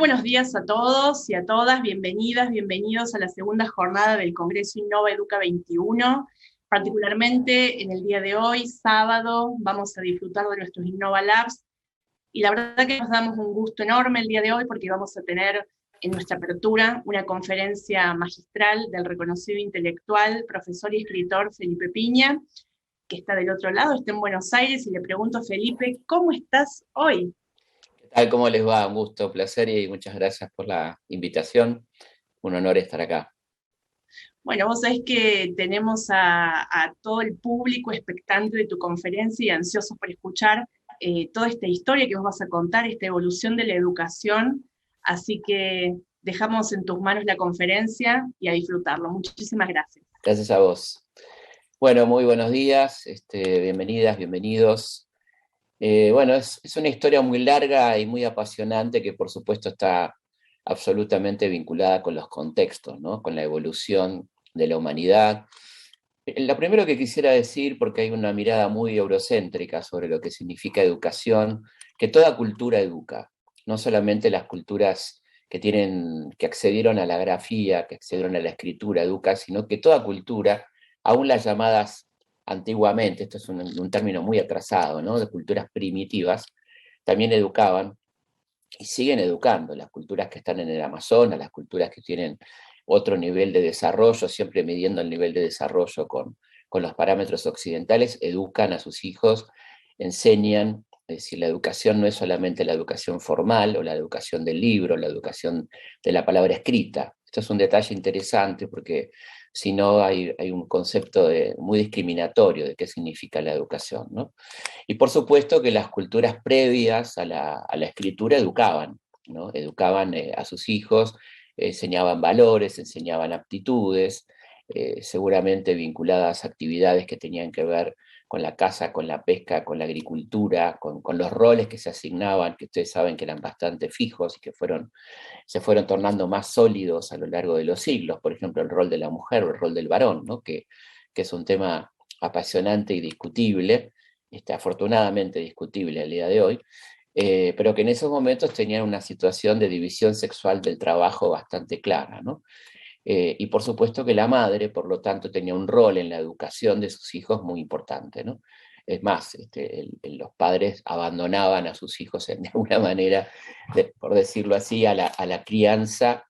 buenos días a todos y a todas, bienvenidas, bienvenidos a la segunda jornada del Congreso Innova Educa 21. Particularmente en el día de hoy, sábado, vamos a disfrutar de nuestros Innova Labs y la verdad que nos damos un gusto enorme el día de hoy porque vamos a tener en nuestra apertura una conferencia magistral del reconocido intelectual, profesor y escritor Felipe Piña, que está del otro lado, está en Buenos Aires, y le pregunto, Felipe, ¿cómo estás hoy? ¿Qué tal? ¿Cómo les va? Un gusto, placer y muchas gracias por la invitación. Un honor estar acá. Bueno, vos sabés que tenemos a todo el público expectante de tu conferencia y ansiosos por escuchar toda esta historia que vos vas a contar, esta evolución de la educación. Así que dejamos en tus manos la conferencia y a disfrutarlo. Muchísimas gracias. Gracias a vos. Bueno, muy buenos días, bienvenidas, bienvenidos. Bueno, es una historia muy larga y muy apasionante que por supuesto está absolutamente vinculada con los contextos, ¿no? Con la evolución de la humanidad. Lo primero que quisiera decir, porque hay una mirada muy eurocéntrica sobre lo que significa educación, que toda cultura educa, no solamente las culturas que accedieron a la grafía, que accedieron a la escritura, educa, sino que toda cultura, aún las llamadas antiguamente, esto es un término muy atrasado, ¿no? De culturas primitivas, también educaban y siguen educando. Las culturas que están en el Amazonas, las culturas que tienen otro nivel de desarrollo, siempre midiendo el nivel de desarrollo con los parámetros occidentales, educan a sus hijos, enseñan. Es decir, la educación no es solamente la educación formal o la educación del libro, la educación de la palabra escrita. Esto es un detalle interesante porque si no hay un concepto muy discriminatorio de qué significa la educación, ¿no? Y por supuesto que las culturas previas a la escritura educaban, ¿no? Educaban a sus hijos, enseñaban valores, enseñaban aptitudes, seguramente vinculadas a actividades que tenían que ver con la caza, con la pesca, con la agricultura, con los roles que se asignaban, que ustedes saben que eran bastante fijos y que se fueron tornando más sólidos a lo largo de los siglos. Por ejemplo, el rol de la mujer o el rol del varón, ¿no? Que es un tema apasionante y discutible, afortunadamente discutible al día de hoy, pero que en esos momentos tenían una situación de división sexual del trabajo bastante clara, ¿no? Y por supuesto que la madre, por lo tanto, tenía un rol en la educación de sus hijos muy importante, ¿no? Es más, los padres abandonaban a sus hijos de alguna manera, por decirlo así, a la crianza,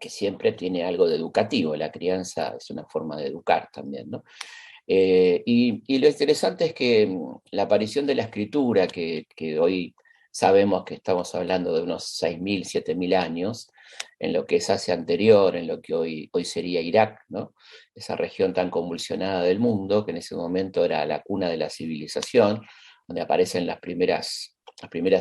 que siempre tiene algo de educativo. La crianza es una forma de educar también, ¿no? Y lo interesante es que la aparición de la escritura, que hoy sabemos que estamos hablando de unos 6.000, 7.000 años, en lo que es Asia anterior, en lo que hoy sería Irak, ¿no? Esa región tan convulsionada del mundo, que en ese momento era la cuna de la civilización, donde aparecen las primeras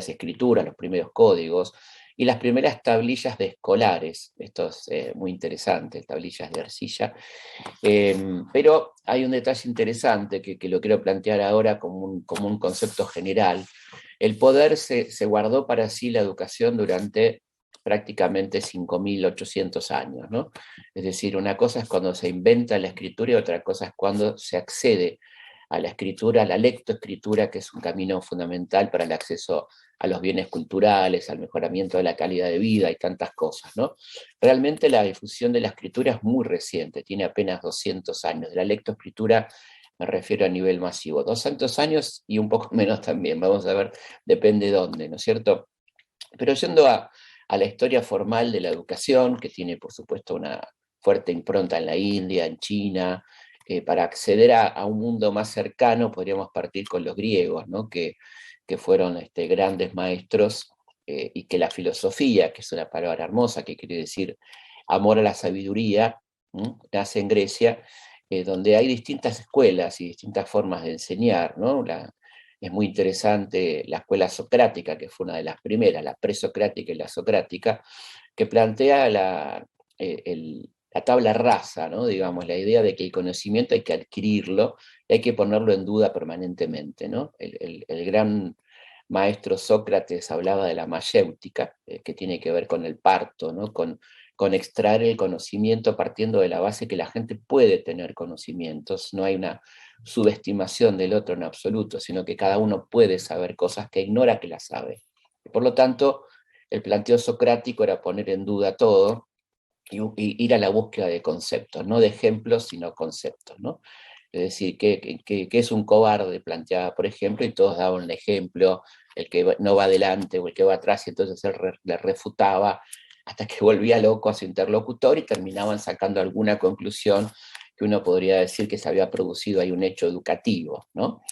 escrituras, los primeros códigos, y las primeras tablillas de escolares. Esto es muy interesante, tablillas de arcilla. Pero hay un detalle interesante que lo quiero plantear ahora como un concepto general. El poder se guardó para sí la educación durante prácticamente 5.800 años, ¿no? Es decir, una cosa es cuando se inventa la escritura y otra cosa es cuando se accede a la escritura, a la lectoescritura, que es un camino fundamental para el acceso a los bienes culturales, al mejoramiento de la calidad de vida y tantas cosas, ¿no? Realmente la difusión de la escritura es muy reciente, tiene apenas 200 años. De la lectoescritura me refiero a nivel masivo. 200 años y un poco menos también, vamos a ver, depende de dónde, ¿no es cierto? Pero yendo a la historia formal de la educación, que tiene por supuesto una fuerte impronta en la India, en China, para acceder a un mundo más cercano podríamos partir con los griegos, ¿no? Que fueron grandes maestros, y que la filosofía, que es una palabra hermosa, que quiere decir amor a la sabiduría, nace en Grecia, donde hay distintas escuelas y distintas formas de enseñar, ¿no? Es muy interesante la escuela socrática, que fue una de las primeras, la presocrática y la socrática, que plantea la tabla rasa, ¿no? Digamos, la idea de que el conocimiento hay que adquirirlo y hay que ponerlo en duda permanentemente, ¿no? El gran maestro Sócrates hablaba de la mayéutica, que tiene que ver con el parto, ¿no? Con extraer el conocimiento partiendo de la base que la gente puede tener conocimientos, no hay una subestimación del otro en absoluto, sino que cada uno puede saber cosas que ignora que las sabe. Por lo tanto, el planteo socrático era poner en duda todo y ir a la búsqueda de conceptos, no de ejemplos, sino conceptos, ¿no? Es decir, ¿qué es un cobarde? Planteaba, por ejemplo, y todos daban un ejemplo, el que no va adelante o el que va atrás, y entonces él le refutaba hasta que volvía loco a su interlocutor y terminaban sacando alguna conclusión que uno podría decir que se había producido ahí un hecho educativo, ¿no?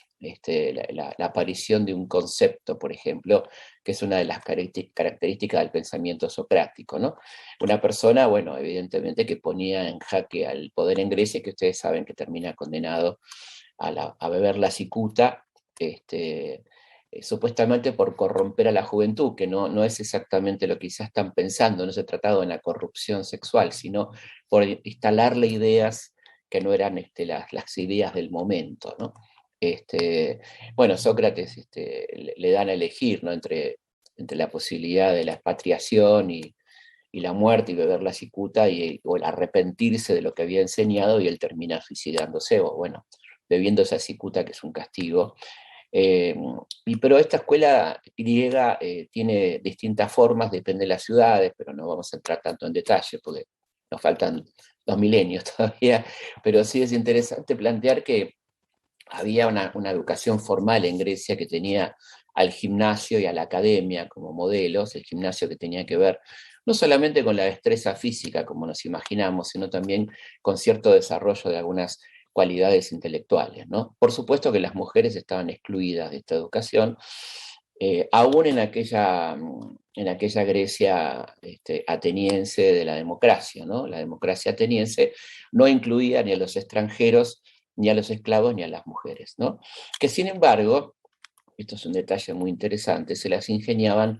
La aparición de un concepto, por ejemplo, que es una de las características del pensamiento socrático, ¿no? Una persona, bueno, evidentemente que ponía en jaque al poder en Grecia, que ustedes saben que termina condenado a beber la cicuta, supuestamente por corromper a la juventud, que no es exactamente lo que quizás están pensando, no se trataba de una corrupción sexual, sino por instalarle ideas que no eran las ideas del momento, ¿no? Bueno, Sócrates le dan a elegir, ¿no? entre la posibilidad de la expatriación y la muerte y beber la cicuta o el arrepentirse de lo que había enseñado, y él termina suicidándose, o bueno, bebiendo esa cicuta, que es un castigo. Pero esta escuela griega tiene distintas formas, depende de las ciudades, pero no vamos a entrar tanto en detalle porque nos faltan 2 milenios todavía, pero sí es interesante plantear que había una educación formal en Grecia que tenía al gimnasio y a la academia como modelos, el gimnasio que tenía que ver no solamente con la destreza física, como nos imaginamos, sino también con cierto desarrollo de algunas cualidades intelectuales, ¿no? Por supuesto que las mujeres estaban excluidas de esta educación, aún en aquella Grecia ateniense de la democracia, ¿no? La democracia ateniense no incluía ni a los extranjeros, ni a los esclavos, ni a las mujeres, ¿no? Que sin embargo, esto es un detalle muy interesante, se las ingeniaban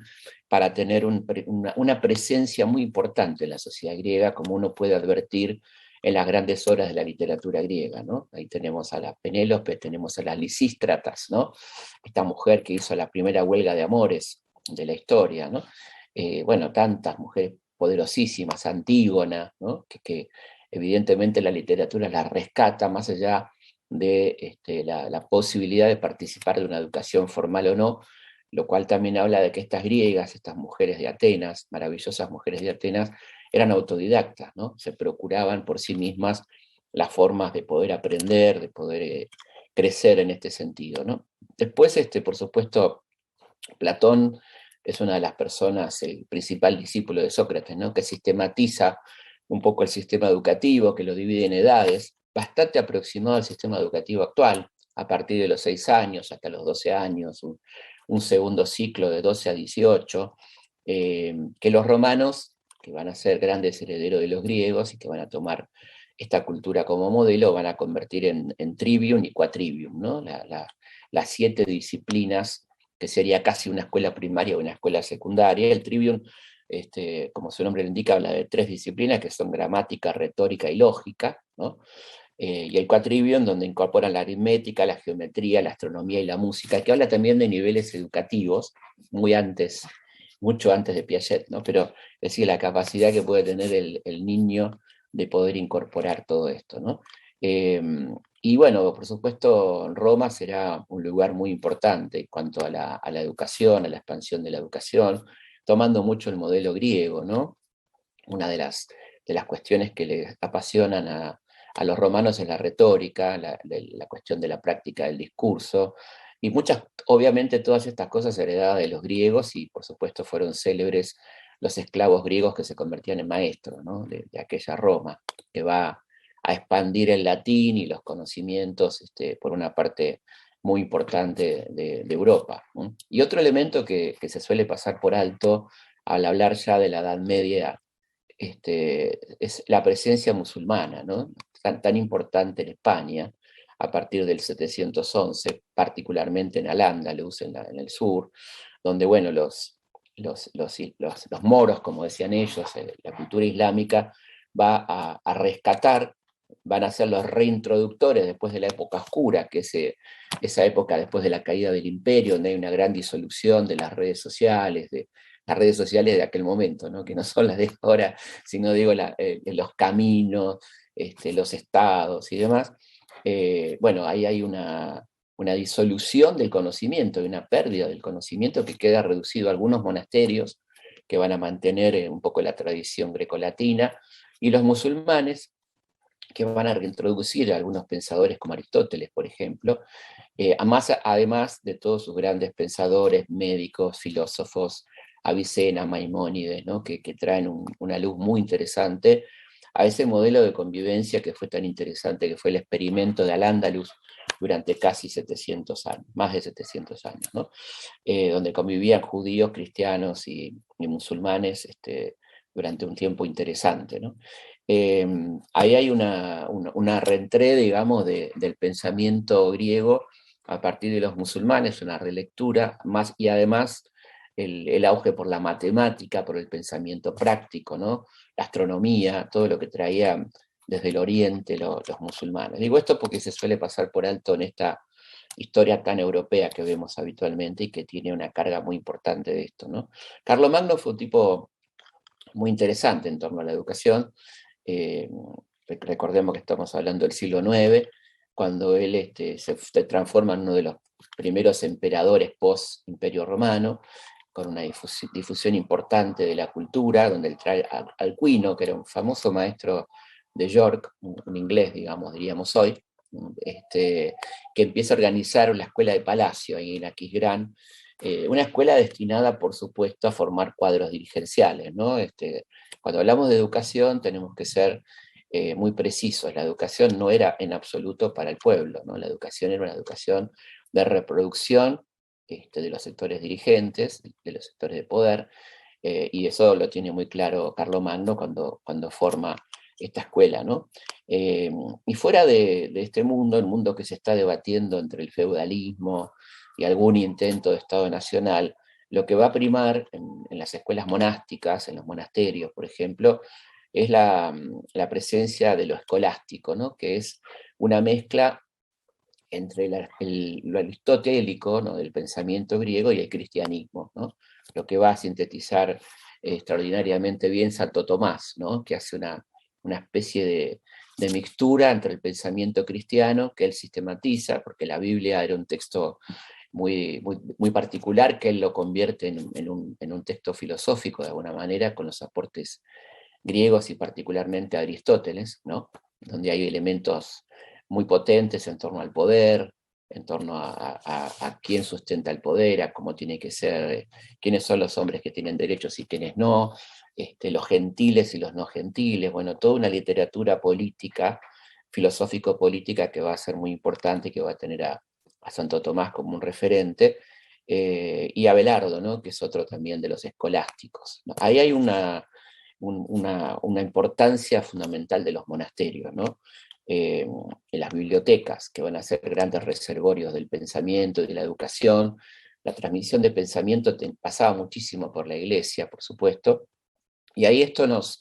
para tener una presencia muy importante en la sociedad griega, como uno puede advertir en las grandes obras de la literatura griega, ¿no? Ahí tenemos a la Penélope, tenemos a las Lisístratas, ¿no? Esta mujer que hizo la primera huelga de amores de la historia, ¿no? Bueno, tantas mujeres poderosísimas, Antígona, ¿no? Que evidentemente la literatura la rescata más allá de la posibilidad de participar de una educación formal o no, lo cual también habla de que estas griegas, estas mujeres de Atenas, maravillosas mujeres de Atenas, eran autodidactas, ¿no? Se procuraban por sí mismas las formas de poder aprender, de poder crecer en este sentido, ¿no? Después, por supuesto, Platón es una de las personas, el principal discípulo de Sócrates, ¿no? Que sistematiza un poco el sistema educativo, que lo divide en edades, bastante aproximado al sistema educativo actual, a partir de los 6 años hasta los 12 años, un segundo ciclo de 12 a 18, que los romanos, que van a ser grandes herederos de los griegos y que van a tomar esta cultura como modelo, van a convertir en trivium y quatrivium, ¿no? Las 7 disciplinas, que sería casi una escuela primaria o una escuela secundaria. El trivium, como su nombre lo indica, habla de 3 disciplinas que son gramática, retórica y lógica, ¿no? Y el quatrivium, donde incorporan la aritmética, la geometría, la astronomía y la música, que habla también de niveles educativos, mucho antes de Piaget, ¿no? Pero es decir, la capacidad que puede tener el niño de poder incorporar todo esto, ¿no? Y bueno, por supuesto, Roma será un lugar muy importante en cuanto a la educación, a la expansión de la educación, tomando mucho el modelo griego, ¿no? Una de las cuestiones que les apasionan a los romanos es la retórica, la cuestión de la práctica del discurso, y obviamente todas estas cosas heredadas de los griegos, y por supuesto fueron célebres los esclavos griegos que se convertían en maestros, ¿no? de aquella Roma, que va a expandir el latín y los conocimientos por una parte muy importante de Europa, ¿no? Y otro elemento que se suele pasar por alto al hablar ya de la Edad Media es la presencia musulmana, ¿no? Tan importante en España, a partir del 711, particularmente en Al-Ándalus, en el sur, donde, bueno, los moros, como decían ellos, la cultura islámica, va a rescatar, van a ser los reintroductores después de la época oscura, que es esa época después de la caída del imperio, donde hay una gran disolución de las redes sociales, de aquel momento, ¿no? Que no son las de ahora, sino digo los caminos, los estados y demás. Bueno, ahí hay una disolución del conocimiento y una pérdida del conocimiento que queda reducido a algunos monasterios que van a mantener un poco la tradición grecolatina, y los musulmanes, que van a reintroducir a algunos pensadores como Aristóteles, por ejemplo, además de todos sus grandes pensadores, médicos, filósofos, Avicena, Maimónides, ¿no? que traen una luz muy interesante a ese modelo de convivencia que fue tan interesante, que fue el experimento de Al-Ándalus durante casi 700 años, más de 700 años, ¿no? Donde convivían judíos, cristianos y musulmanes durante un tiempo interesante, ¿no? Ahí hay una reentré, digamos, del pensamiento griego a partir de los musulmanes, una relectura, más, y además el auge por la matemática, por el pensamiento práctico, ¿no? La astronomía, todo lo que traían desde el oriente los musulmanes. Digo esto porque se suele pasar por alto en esta historia tan europea que vemos habitualmente y que tiene una carga muy importante de esto, ¿no? Carlomagno fue un tipo muy interesante en torno a la educación. Eh, Recordemos que estamos hablando del siglo IX, cuando él se transforma en uno de los primeros emperadores post-Imperio Romano, con una difusión importante de la cultura, donde él trae a Alcuino, que era un famoso maestro de York, un inglés, digamos, diríamos hoy, que empieza a organizar la escuela de Palacio ahí en Aquisgrán, una escuela destinada, por supuesto, a formar cuadros dirigenciales, ¿no? Cuando hablamos de educación tenemos que ser muy precisos. La educación no era en absoluto para el pueblo, ¿no? La educación era una educación de reproducción de los sectores dirigentes, de los sectores de poder, y eso lo tiene muy claro Carlomagno cuando forma esta escuela, ¿no? Y fuera de este mundo, el mundo que se está debatiendo entre el feudalismo y algún intento de Estado nacional, lo que va a primar en las escuelas monásticas, en los monasterios, por ejemplo, es la presencia de lo escolástico, ¿no? Que es una mezcla entre lo aristotélico, ¿no? Del pensamiento griego y el cristianismo, ¿no? Lo que va a sintetizar extraordinariamente bien Santo Tomás, ¿no? Que hace una especie de mixtura entre el pensamiento cristiano que él sistematiza, porque la Biblia era un texto muy particular, que él lo convierte en un texto filosófico de alguna manera, con los aportes griegos y particularmente a Aristóteles, ¿no? Donde hay elementos muy potentes en torno al poder, en torno a quién sustenta el poder, a cómo tiene que ser, quiénes son los hombres que tienen derechos y quiénes no, los gentiles y los no gentiles, bueno, toda una literatura política, filosófico-política que va a ser muy importante, que va a tener a Santo Tomás como un referente, y a Abelardo, ¿no? Que es otro también de los escolásticos, ¿no? Ahí hay una importancia fundamental de los monasterios, ¿no? En las bibliotecas, que van a ser grandes reservorios del pensamiento y de la educación. La transmisión de pensamiento pasaba muchísimo por la iglesia, por supuesto, y ahí esto nos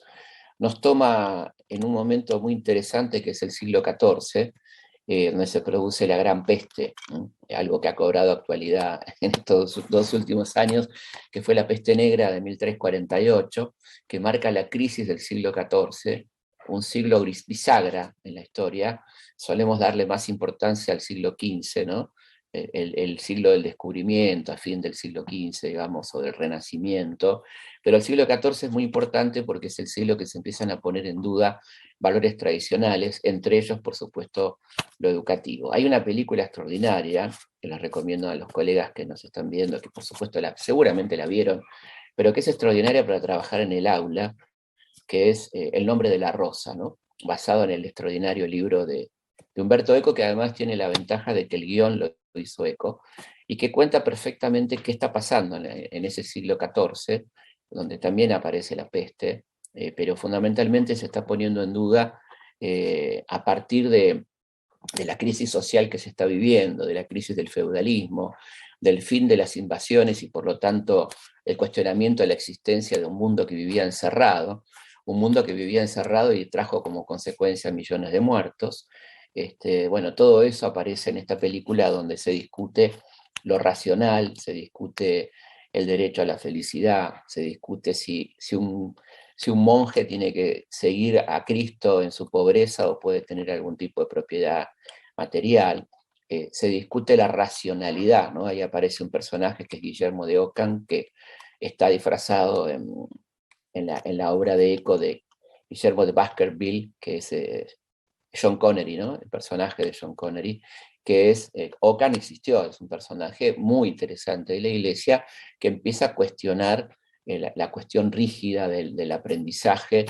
toma en un momento muy interesante que es el siglo XIV, donde se produce la Gran Peste, ¿no? Algo que ha cobrado actualidad en estos 2 últimos años, que fue la Peste Negra de 1348, que marca la crisis del siglo XIV, un siglo bisagra en la historia. Solemos darle más importancia al siglo XV, ¿no? El siglo del descubrimiento, a fin del siglo XV, digamos, o del Renacimiento, pero el siglo XIV es muy importante porque es el siglo que se empiezan a poner en duda valores tradicionales, entre ellos, por supuesto, lo educativo. Hay una película extraordinaria, que les recomiendo a los colegas que nos están viendo, que por supuesto seguramente la vieron, pero que es extraordinaria para trabajar en el aula, que es El nombre de la rosa, ¿no? Basado en el extraordinario libro de Humberto Eco, que además tiene la ventaja de que el guión lo hizo Eco, y que cuenta perfectamente qué está pasando en ese siglo XIV, donde también aparece la peste, pero fundamentalmente se está poniendo en duda a partir de la crisis social que se está viviendo, de la crisis del feudalismo, del fin de las invasiones y por lo tanto el cuestionamiento de la existencia de un mundo que vivía encerrado, un mundo que vivía encerrado y trajo como consecuencia millones de muertos. Bueno, todo eso aparece en esta película donde se discute lo racional, se discute el derecho a la felicidad, se discute si un monje tiene que seguir a Cristo en su pobreza o puede tener algún tipo de propiedad material. Se discute la racionalidad, ¿no? Ahí aparece un personaje que es Guillermo de Ockham, que está disfrazado en la obra de eco de Guillermo de Baskerville, que es John Connery, ¿no? El personaje de John Connery, que es, Ockham existió, es un personaje muy interesante de la Iglesia que empieza a cuestionar la cuestión rígida del aprendizaje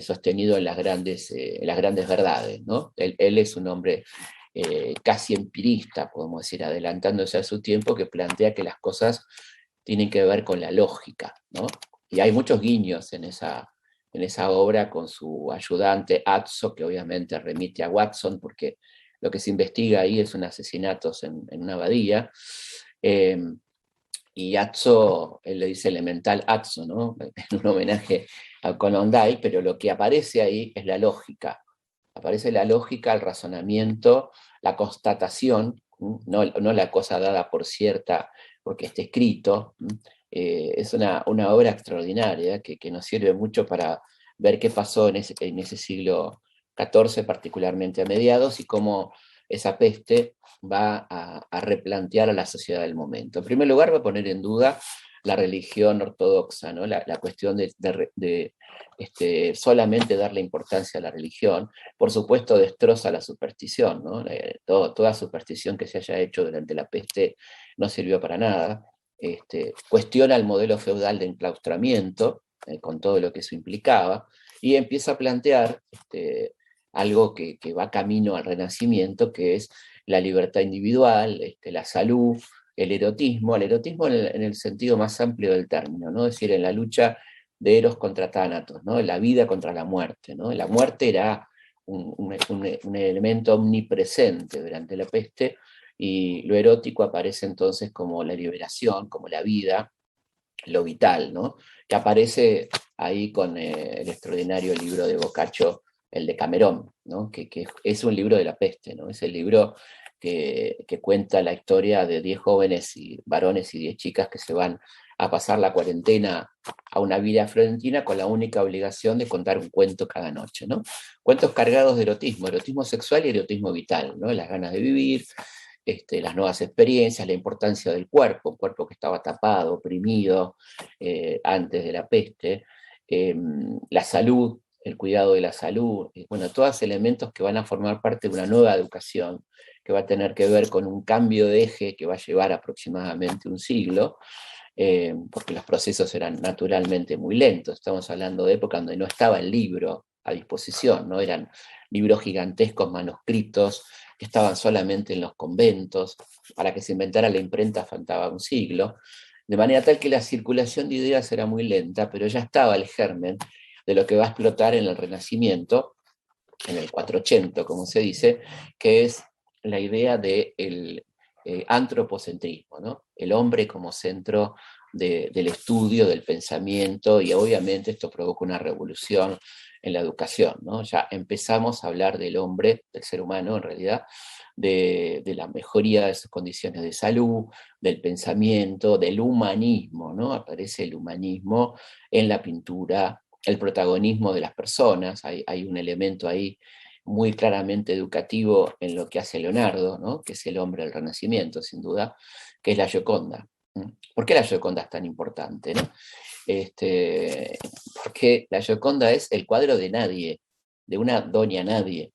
sostenido en las grandes verdades, ¿no? Él es un hombre casi empirista, podemos decir, adelantándose a su tiempo, que plantea que las cosas tienen que ver con la lógica, ¿no? Y hay muchos guiños en esa obra con su ayudante Atzo, que obviamente remite a Watson, porque lo que se investiga ahí es un asesinato en una abadía, y Atzo, él le dice elemental Atzo, ¿no? En un homenaje a Conondai, pero lo que aparece ahí es la lógica. Aparece la lógica, el razonamiento, la constatación, no la cosa dada por cierta porque esté escrito. Es una obra extraordinaria que nos sirve mucho para ver qué pasó en ese siglo XIV, particularmente a mediados, y cómo esa peste va a replantear a la sociedad del momento. En primer lugar, va a poner en duda la religión ortodoxa, ¿no? La cuestión de solamente darle importancia a la religión. Por supuesto, destroza la superstición, ¿no? Toda superstición que se haya hecho durante la peste no sirvió para nada. Cuestiona el modelo feudal de enclaustramiento, con todo lo que eso implicaba, y empieza a plantear algo que va camino al Renacimiento, que es la libertad individual, la salud, el erotismo en el sentido más amplio del término, ¿no? Es decir, en la lucha de Eros contra Tánatos, ¿no? La vida contra la muerte, ¿no? La muerte era un elemento omnipresente durante la peste, y lo erótico aparece entonces como la liberación, como la vida, lo vital, ¿no? Que aparece ahí con el extraordinario libro de Boccaccio, el de Camerón, ¿no? Que es un libro de la peste, ¿no? Es el libro que cuenta la historia de 10 jóvenes y varones y 10 chicas que se van a pasar la cuarentena a una villa florentina con la única obligación de contar un cuento cada noche, ¿no? Cuentos cargados de erotismo sexual y erotismo vital, ¿no? Las ganas de vivir, las nuevas experiencias, la importancia del cuerpo, un cuerpo que estaba tapado, oprimido antes de la peste, la salud, el cuidado de la salud, bueno, todos elementos que van a formar parte de una nueva educación, que va a tener que ver con un cambio de eje que va a llevar aproximadamente un siglo, porque los procesos eran naturalmente muy lentos. Estamos hablando de época donde no estaba el libro a disposición, ¿no? Eran libros gigantescos, manuscritos, que estaban solamente en los conventos. Para que se inventara la imprenta faltaba un siglo, de manera tal que la circulación de ideas era muy lenta, pero ya estaba el germen de lo que va a explotar en el Renacimiento, en el 480, como se dice, que es la idea del antropocentrismo, ¿no? El hombre como centro del estudio, del pensamiento, y obviamente esto provoca una revolución en la educación, ¿no? Ya empezamos a hablar del hombre, del ser humano en realidad, de la mejoría de sus condiciones de salud, del pensamiento, del humanismo, ¿no? Aparece el humanismo en la pintura, el protagonismo de las personas, hay un elemento ahí muy claramente educativo en lo que hace Leonardo, ¿no? Que es el hombre del Renacimiento, sin duda, que es la Gioconda. ¿Por qué la Gioconda es tan importante, ¿no? Porque la Gioconda es el cuadro de nadie, de una doña nadie.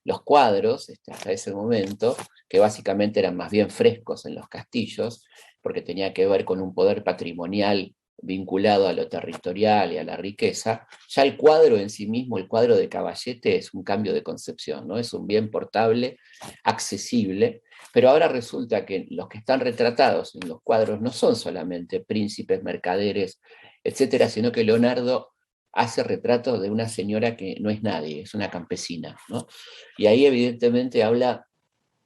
Los cuadros, hasta ese momento, que básicamente eran más bien frescos en los castillos, porque tenía que ver con un poder patrimonial vinculado a lo territorial y a la riqueza, ya el cuadro en sí mismo, el cuadro de Caballete, es un cambio de concepción, ¿no? Es un bien portable, accesible, pero ahora resulta que los que están retratados en los cuadros no son solamente príncipes, mercaderes, etcétera, sino que Leonardo hace retratos de una señora que no es nadie, es una campesina, ¿no? Y ahí evidentemente habla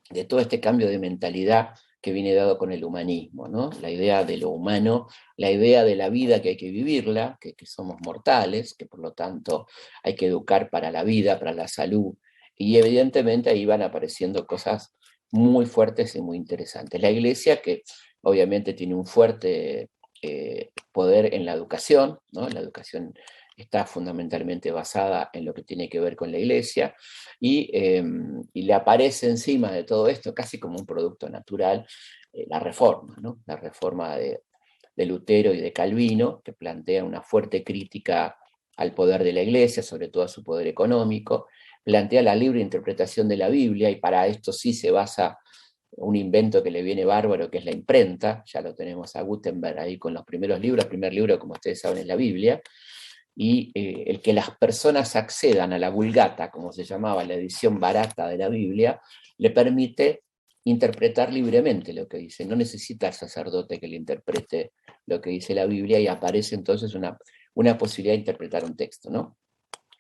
de todo este cambio de mentalidad que viene dado con el humanismo, ¿no? La idea de lo humano, la idea de la vida que hay que vivirla, que somos mortales, que por lo tanto hay que educar para la vida, para la salud, y evidentemente ahí van apareciendo cosas muy fuertes y muy interesantes. La Iglesia, que obviamente tiene un fuerte poder en la educación, ¿no? La educación está fundamentalmente basada en lo que tiene que ver con la Iglesia, y le aparece encima de todo esto, casi como un producto natural, la reforma, ¿no? La reforma de Lutero y de Calvino, que plantea una fuerte crítica al poder de la Iglesia, sobre todo a su poder económico, plantea la libre interpretación de la Biblia, y para esto sí se basa un invento que le viene bárbaro, que es la imprenta. Ya lo tenemos a Gutenberg ahí con los primeros libros. El primer libro, como ustedes saben, es la Biblia, y el que las personas accedan a la Vulgata, como se llamaba, la edición barata de la Biblia, le permite interpretar libremente lo que dice. No necesita el sacerdote que le interprete lo que dice la Biblia, y aparece entonces una posibilidad de interpretar un texto, ¿no?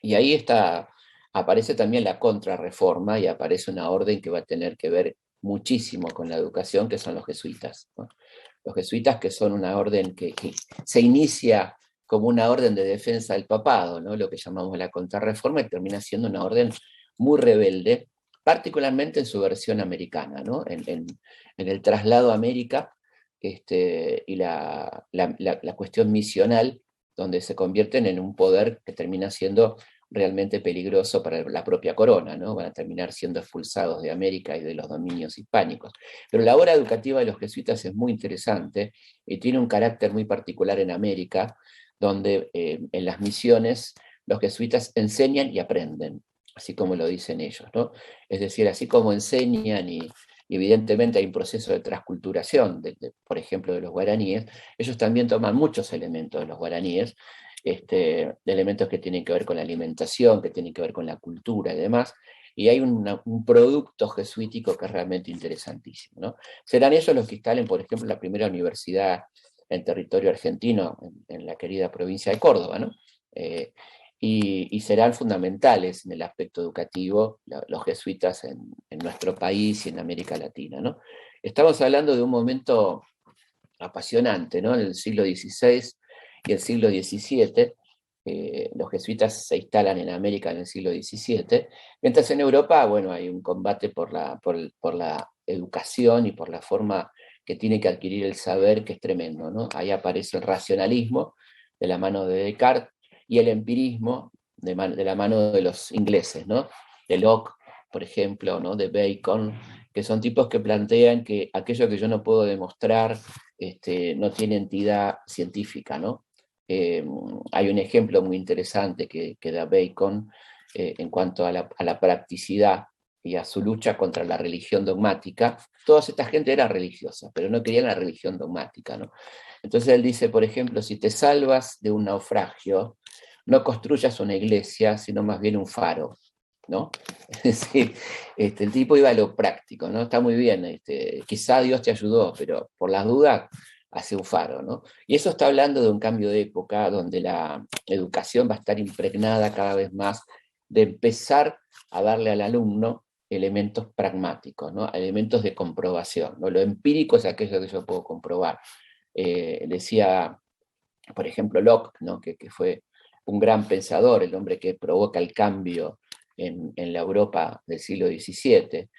Y ahí aparece también la contrarreforma, y aparece una orden que va a tener que ver muchísimo con la educación, que son los jesuitas, ¿no? Los jesuitas, que son una orden que se inicia como una orden de defensa del papado, ¿no? Lo que llamamos la contrarreforma, y termina siendo una orden muy rebelde, particularmente en su versión americana, ¿no? En el traslado a América, y la cuestión misional, donde se convierten en un poder que termina siendo realmente peligroso para la propia corona, ¿no? Van a terminar siendo expulsados de América y de los dominios hispánicos. Pero la obra educativa de los jesuitas es muy interesante y tiene un carácter muy particular en América, donde en las misiones los jesuitas enseñan y aprenden, así como lo dicen ellos, ¿no? Es decir, así como enseñan, y evidentemente hay un proceso de transculturación, por ejemplo, de los guaraníes, ellos también toman muchos elementos de los guaraníes, elementos que tienen que ver con la alimentación, que tienen que ver con la cultura y demás, y hay un producto jesuítico que es realmente interesantísimo, ¿no? Serán ellos los que instalen, por ejemplo, la primera universidad en territorio argentino, en la querida provincia de Córdoba, ¿no? Y serán fundamentales en el aspecto educativo los jesuitas en nuestro país y en América Latina, ¿no? Estamos hablando de un momento apasionante, ¿no? En el siglo XVI y el siglo XVII, los jesuitas se instalan en América en el siglo XVII, mientras en Europa, bueno, hay un combate por la educación y por la forma que tiene que adquirir el saber, que es tremendo, ¿no? Ahí aparece el racionalismo de la mano de Descartes, y el empirismo de la mano de los ingleses, ¿no? De Locke, por ejemplo, ¿no? De Bacon, que son tipos que plantean que aquello que yo no puedo demostrar no tiene entidad científica, ¿no? Hay un ejemplo muy interesante que da Bacon en cuanto a la practicidad y a su lucha contra la religión dogmática. Toda esta gente era religiosa, pero no querían la religión dogmática, ¿no? Entonces él dice, por ejemplo, si te salvas de un naufragio, no construyas una iglesia, sino más bien un faro, ¿no? Es decir, el tipo iba a lo práctico, ¿no? Está muy bien, quizá Dios te ayudó, pero por las dudas, hace un faro, ¿no? Y eso está hablando de un cambio de época donde la educación va a estar impregnada cada vez más de empezar a darle al alumno elementos pragmáticos, ¿no? Elementos de comprobación, ¿no? Lo empírico es aquello que yo puedo comprobar. Decía, por ejemplo, Locke, ¿no? que fue un gran pensador, el hombre que provoca el cambio en la Europa del siglo XVII,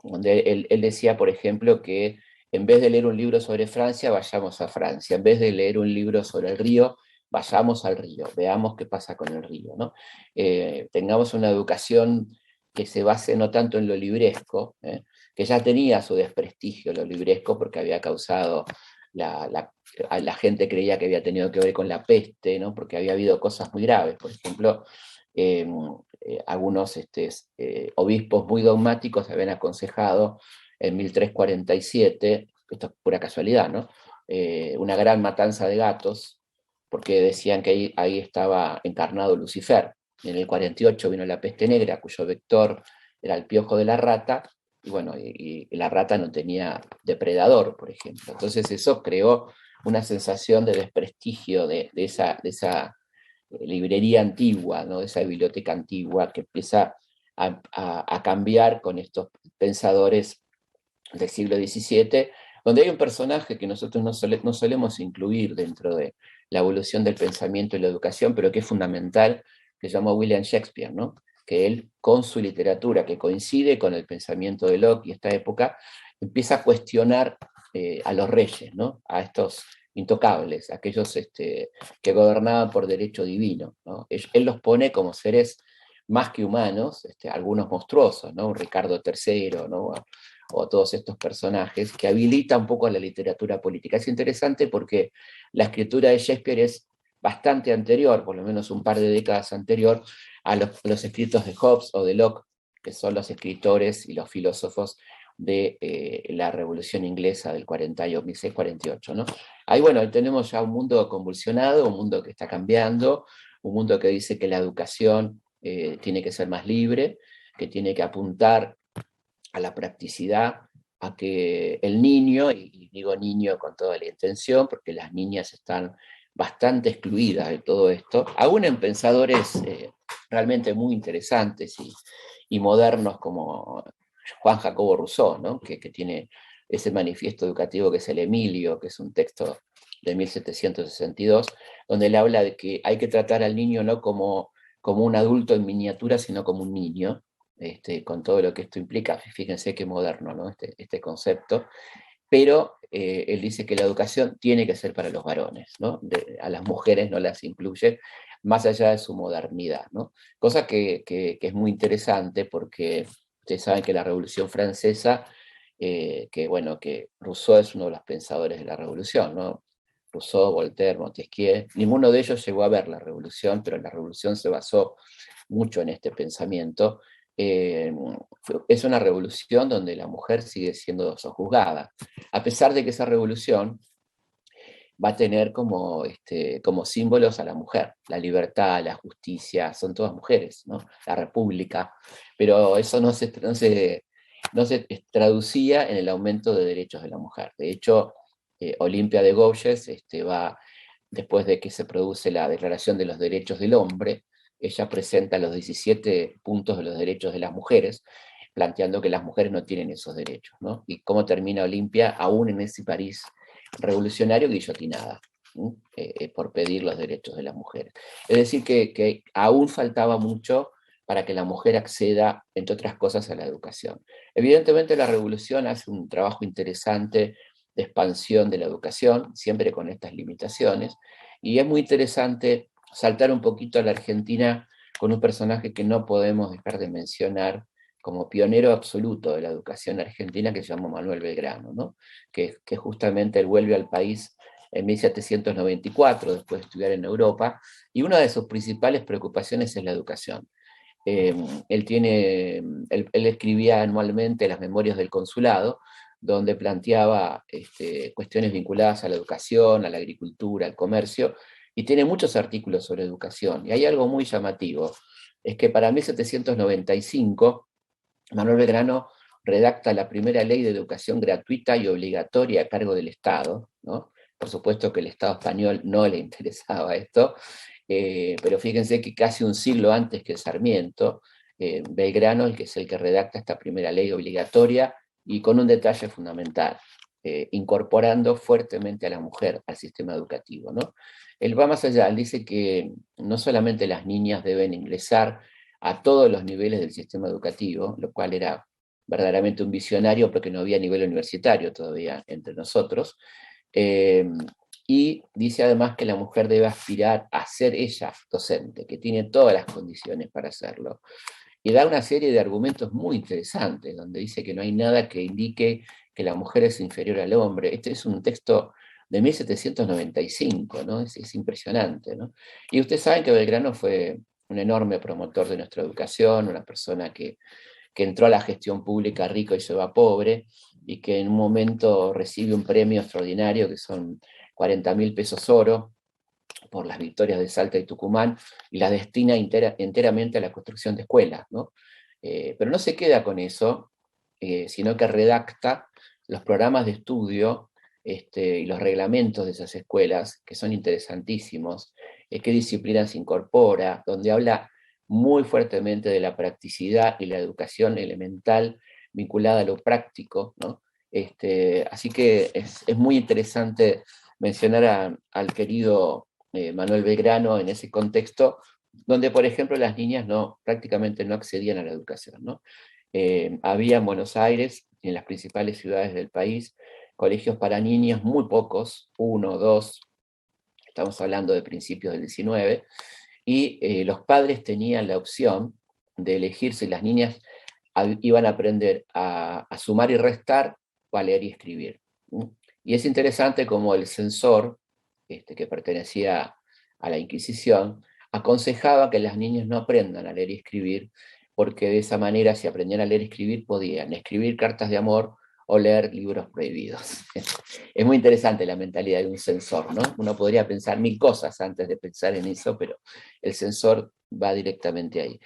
donde él decía, por ejemplo, que en vez de leer un libro sobre Francia, vayamos a Francia; en vez de leer un libro sobre el río, vayamos al río, veamos qué pasa con el río, ¿no? Tengamos una educación que se base no tanto en lo libresco, que ya tenía su desprestigio lo libresco, porque había causado la gente creía que había tenido que ver con la peste, ¿no? Porque había habido cosas muy graves. Por ejemplo, algunos obispos muy dogmáticos habían aconsejado en 1347, esto es pura casualidad, ¿no? Una gran matanza de gatos, porque decían que ahí estaba encarnado Lucifer. En el 48 vino la peste negra, cuyo vector era el piojo de la rata, y bueno, y la rata no tenía depredador, por ejemplo. Entonces eso creó una sensación de desprestigio de esa librería antigua, ¿no? De esa biblioteca antigua, que empieza a cambiar con estos pensadores del siglo XVII, donde hay un personaje que nosotros no solemos incluir dentro de la evolución del pensamiento y la educación, pero que es fundamental, que se llama William Shakespeare, ¿no? Que él, con su literatura, que coincide con el pensamiento de Locke y esta época, empieza a cuestionar a los reyes, ¿no? A estos intocables, aquellos que gobernaban por derecho divino, ¿no? Él los pone como seres más que humanos, algunos monstruosos, ¿no? Un Ricardo III, ¿no? o todos estos personajes, que habilita un poco a la literatura política. Es interesante porque la escritura de Shakespeare es bastante anterior, por lo menos un par de décadas anterior, a los escritos de Hobbes o de Locke, que son los escritores y los filósofos de la Revolución Inglesa del 1648, ¿no? Ahí, bueno, ahí tenemos ya un mundo convulsionado, un mundo que está cambiando, un mundo que dice que la educación tiene que ser más libre, que tiene que apuntar a la practicidad, a que el niño, y digo niño con toda la intención, porque las niñas están bastante excluidas de todo esto, aún en pensadores realmente muy interesantes y modernos como Juan Jacobo Rousseau, ¿no? que tiene ese manifiesto educativo que es el Emilio, que es un texto de 1762, donde él habla de que hay que tratar al niño no como un adulto en miniatura, sino como un niño, con todo lo que esto implica. Fíjense qué moderno, ¿no? Este concepto. Pero él dice que la educación tiene que ser para los varones, ¿no? A las mujeres no las incluye, más allá de su modernidad, ¿no? Cosa que es muy interesante porque ustedes saben que la Revolución Francesa, que bueno, que Rousseau es uno de los pensadores de la Revolución, ¿no? Rousseau, Voltaire, Montesquieu, ninguno de ellos llegó a ver la Revolución, pero la Revolución se basó mucho en este pensamiento. Es una revolución donde la mujer sigue siendo sojuzgada, a pesar de que esa revolución va a tener como símbolos a la mujer, la libertad, la justicia, son todas mujeres, ¿no? La república, pero eso no se traducía en el aumento de derechos de la mujer. De hecho, Olimpia de Gouges va, después de que se produce la Declaración de los Derechos del Hombre, ella presenta los 17 puntos de los derechos de las mujeres, planteando que las mujeres no tienen esos derechos, ¿no? Y cómo termina Olimpia, aún en ese París revolucionario, guillotinada, por pedir los derechos de las mujeres. Es decir, que aún faltaba mucho para que la mujer acceda, entre otras cosas, a la educación. Evidentemente la revolución hace un trabajo interesante de expansión de la educación, siempre con estas limitaciones, y es muy interesante saltar un poquito a la Argentina con un personaje que no podemos dejar de mencionar como pionero absoluto de la educación argentina, que se llamó Manuel Belgrano, ¿no? que justamente él vuelve al país en 1794, después de estudiar en Europa, y una de sus principales preocupaciones es la educación. Él escribía anualmente las memorias del consulado, donde planteaba cuestiones vinculadas a la educación, a la agricultura, al comercio, y tiene muchos artículos sobre educación. Y hay algo muy llamativo, es que para 1795, Manuel Belgrano redacta la primera ley de educación gratuita y obligatoria a cargo del Estado, ¿no? Por supuesto que el Estado español no le interesaba esto, pero fíjense que casi un siglo antes que Sarmiento, Belgrano, el que es el que redacta esta primera ley obligatoria, y con un detalle fundamental, incorporando fuertemente a la mujer al sistema educativo, ¿no? Él va más allá, él dice que no solamente las niñas deben ingresar a todos los niveles del sistema educativo, lo cual era verdaderamente un visionario porque no había nivel universitario todavía entre nosotros, eh, y dice además que la mujer debe aspirar a ser ella docente, que tiene todas las condiciones para hacerlo. Y da una serie de argumentos muy interesantes, donde dice que no hay nada que indique que la mujer es inferior al hombre. Este es un texto de 1795, ¿no? Es impresionante, ¿no? Y ustedes saben que Belgrano fue un enorme promotor de nuestra educación, una persona que entró a la gestión pública rico y se va pobre, y que en un momento recibe un premio extraordinario que son 40.000 pesos oro por las victorias de Salta y Tucumán, y las destina enteramente a la construcción de escuelas, ¿no? Pero no se queda con eso, sino que redacta los programas de estudio y los reglamentos de esas escuelas, que son interesantísimos, qué disciplinas incorpora, donde habla muy fuertemente de la practicidad y la educación elemental vinculada a lo práctico, ¿no? Así que es muy interesante mencionar al querido Manuel Belgrano en ese contexto, donde, por ejemplo, las niñas prácticamente no accedían a la educación, ¿no? Había en Buenos Aires, en las principales ciudades del país, colegios para niños, muy pocos, uno, dos, estamos hablando de principios del 19, y los padres tenían la opción de elegir si las niñas iban a aprender a sumar y restar, o a leer y escribir. Y es interesante cómo el censor, que pertenecía a la Inquisición, aconsejaba que las niñas no aprendan a leer y escribir, porque de esa manera, si aprendían a leer y escribir, podían escribir cartas de amor o leer libros prohibidos. Es muy interesante la mentalidad de un censor, ¿no? Uno podría pensar mil cosas antes de pensar en eso, pero el censor va directamente ahí.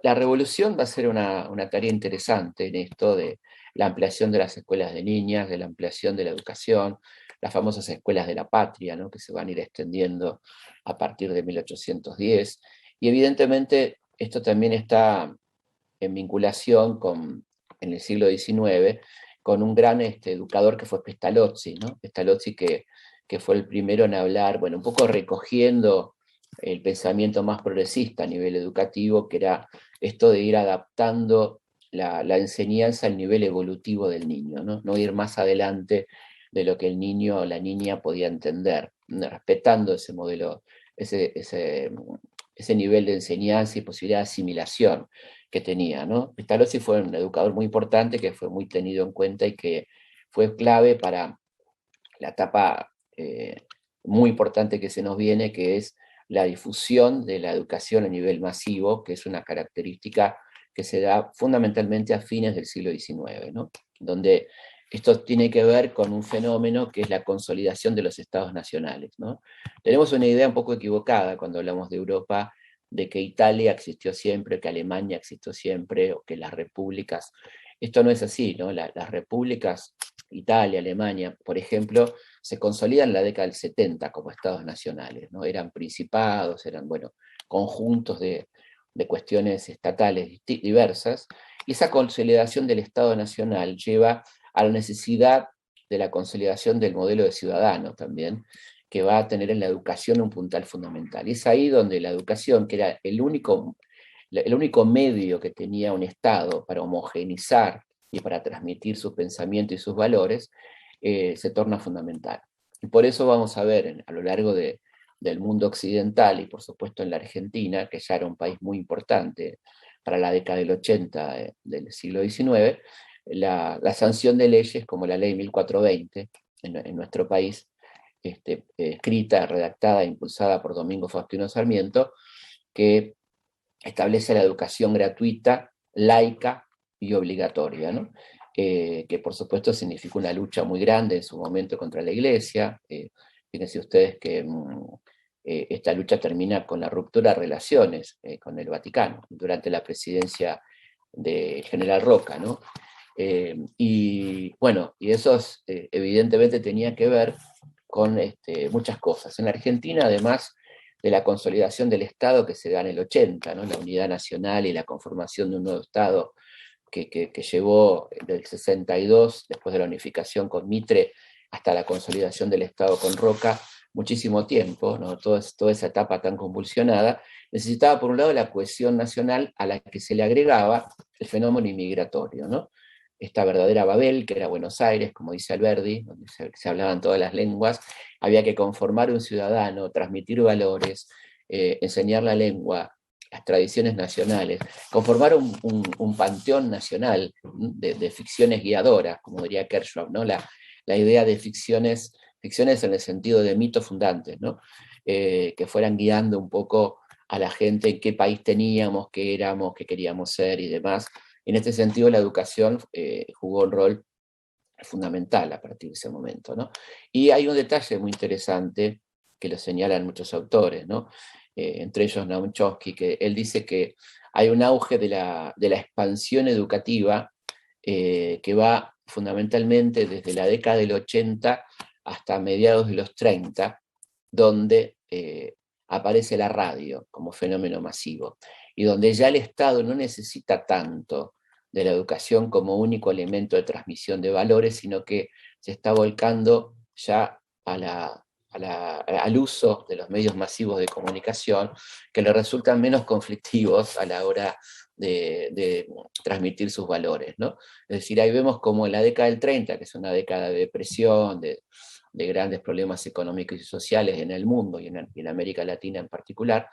La revolución va a ser una tarea interesante en esto de la ampliación de las escuelas de niñas, de la ampliación de la educación, las famosas escuelas de la patria, ¿no? Que se van a ir extendiendo a partir de 1810. Y evidentemente esto también está en vinculación en el siglo XIX, con un gran educador que fue Pestalozzi, ¿no? Pestalozzi que fue el primero en hablar, bueno, un poco recogiendo el pensamiento más progresista a nivel educativo, que era esto de ir adaptando la enseñanza al nivel evolutivo del niño, ¿no? No ir más adelante de lo que el niño o la niña podía entender, respetando ese modelo, ese nivel de enseñanza y posibilidad de asimilación que tenía, ¿no? Pestalozzi fue un educador muy importante que fue muy tenido en cuenta y que fue clave para la etapa muy importante que se nos viene, que es la difusión de la educación a nivel masivo, que es una característica que se da fundamentalmente a fines del siglo XIX, ¿no? Donde esto tiene que ver con un fenómeno que es la consolidación de los estados nacionales, ¿no? Tenemos una idea un poco equivocada cuando hablamos de Europa, de que Italia existió siempre, que Alemania existió siempre, o que las repúblicas. Esto no es así, ¿no? Las repúblicas, Italia, Alemania, por ejemplo, se consolidan en la década del 70 como estados nacionales, ¿no? Eran principados, eran, bueno, conjuntos de cuestiones estatales diversas, y esa consolidación del Estado Nacional lleva a la necesidad de la consolidación del modelo de ciudadano también, que va a tener en la educación un puntal fundamental. Y es ahí donde la educación, que era el único medio que tenía un Estado para homogeneizar y para transmitir su pensamiento y sus valores, se torna fundamental. Y por eso vamos a ver a lo largo del mundo occidental y por supuesto en la Argentina, que ya era un país muy importante para la década del 80 del siglo XIX, la sanción de leyes como la ley 1420 en nuestro país, escrita, redactada e impulsada por Domingo Faustino Sarmiento, que establece la educación gratuita, laica y obligatoria, ¿no? Que por supuesto significa una lucha muy grande en su momento contra la Iglesia. Fíjense ustedes que esta lucha termina con la ruptura de relaciones con el Vaticano durante la presidencia del general Roca, ¿no? Y bueno, y eso evidentemente tenía que ver con muchas cosas. En Argentina, además de la consolidación del Estado que se da en el 80, ¿no? La unidad nacional y la conformación de un nuevo Estado que llevó del 62, después de la unificación con Mitre, hasta la consolidación del Estado con Roca, muchísimo tiempo, ¿no? Toda esa etapa tan convulsionada, necesitaba por un lado la cohesión nacional a la que se le agregaba el fenómeno inmigratorio, ¿no? Esta verdadera Babel, que era Buenos Aires, como dice Alberdi, donde se hablaban todas las lenguas, había que conformar un ciudadano, transmitir valores, enseñar la lengua, las tradiciones nacionales, conformar un panteón nacional de ficciones guiadoras, como diría Kershaw, ¿no? La idea de ficciones en el sentido de mitos fundantes, ¿no? Que fueran guiando un poco a la gente en qué país teníamos, qué éramos, qué queríamos ser y demás. En este sentido, la educación jugó un rol fundamental a partir de ese momento, ¿no? Y hay un detalle muy interesante que lo señalan muchos autores, ¿no? Entre ellos Noam Chomsky, que él dice que hay un auge de la expansión educativa que va fundamentalmente desde la década del 80 hasta mediados de los 30, donde aparece la radio como fenómeno masivo, y donde ya el Estado no necesita tanto de la educación como único elemento de transmisión de valores, sino que se está volcando ya al uso de los medios masivos de comunicación, que le resultan menos conflictivos a la hora de transmitir sus valores, ¿no? Es decir, ahí vemos como en la década del 30, que es una década de depresión, de grandes problemas económicos y sociales en el mundo y en América Latina en particular,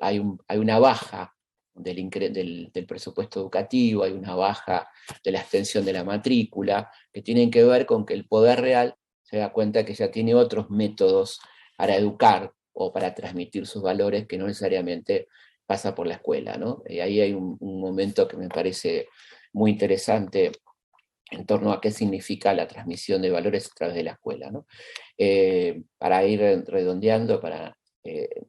hay una baja del presupuesto educativo, hay una baja de la extensión de la matrícula, que tienen que ver con que el poder real se da cuenta que ya tiene otros métodos para educar o para transmitir sus valores que no necesariamente pasa por la escuela, ¿no? Ahí hay un momento que me parece muy interesante en torno a qué significa la transmisión de valores a través de la escuela, ¿no? Para ir redondeando,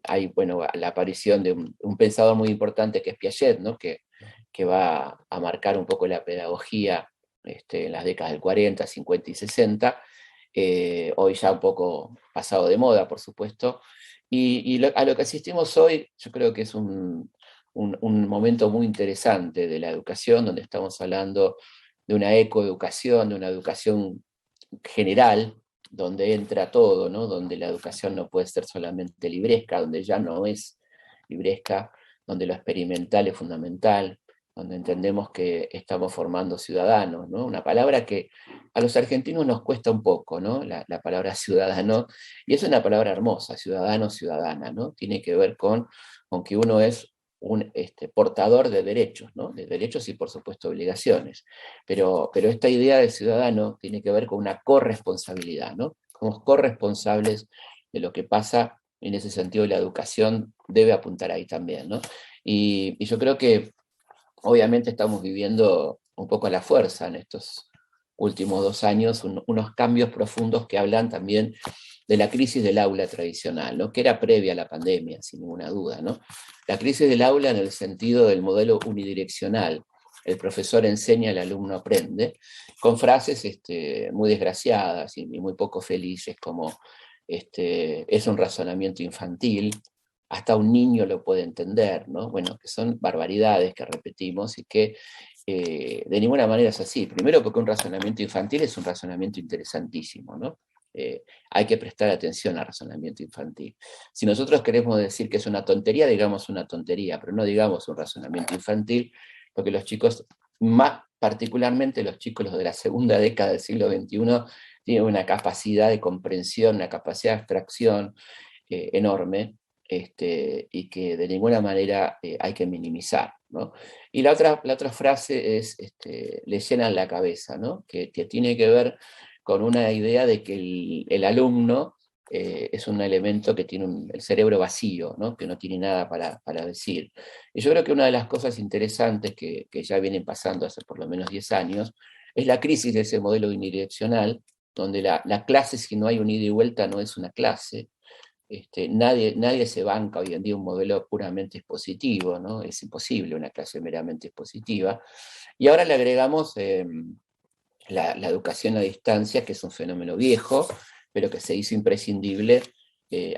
hay bueno, la aparición de un pensador muy importante que es Piaget, ¿no? que va a marcar un poco la pedagogía en las décadas del 40, 50 y 60, hoy ya un poco pasado de moda, por supuesto, a lo que asistimos hoy yo creo que es un momento muy interesante de la educación, donde estamos hablando de una ecoeducación, de una educación general, donde entra todo, ¿no? Donde la educación no puede ser solamente libresca, donde ya no es libresca, donde lo experimental es fundamental, donde entendemos que estamos formando ciudadanos, ¿no? Una palabra que a los argentinos nos cuesta un poco, ¿no? La palabra ciudadano, y es una palabra hermosa, ciudadano, ciudadana, ¿no? Tiene que ver con que uno es un portador de derechos, ¿no? De derechos y por supuesto obligaciones. Pero esta idea de ciudadano tiene que ver con una corresponsabilidad, ¿no? Somos corresponsables de lo que pasa, en ese sentido la educación debe apuntar ahí también, ¿no? Y yo creo que obviamente estamos viviendo un poco a la fuerza en estos últimos 2 años, unos cambios profundos que hablan también de la crisis del aula tradicional, ¿no? Que era previa a la pandemia, sin ninguna duda, ¿no? La crisis del aula en el sentido del modelo unidireccional. El profesor enseña, el alumno aprende, con frases muy desgraciadas y muy poco felices, como es un razonamiento infantil, hasta un niño lo puede entender, ¿no? Bueno, que son barbaridades que repetimos y que de ninguna manera es así. Primero porque un razonamiento infantil es un razonamiento interesantísimo, ¿no? Hay que prestar atención al razonamiento infantil. Si nosotros queremos decir que es una tontería, digamos una tontería, pero no digamos un razonamiento infantil, porque los chicos, más particularmente los chicos los de la segunda década del siglo XXI, tienen una capacidad de comprensión, una capacidad de abstracción enorme, y que de ninguna manera hay que minimizar, ¿no? Y la otra frase es, le llenan la cabeza, ¿no? Que tiene que ver con una idea de que el alumno es un elemento que tiene el cerebro vacío, ¿no? Que no tiene nada para decir. Y yo creo que una de las cosas interesantes que ya vienen pasando hace por lo menos 10 años es la crisis de ese modelo unidireccional, donde la clase, si no hay un ida y vuelta, no es una clase. Nadie se banca hoy en día un modelo puramente expositivo, ¿no? Es imposible una clase meramente expositiva. Y ahora le agregamos la educación a distancia, que es un fenómeno viejo, pero que se hizo imprescindible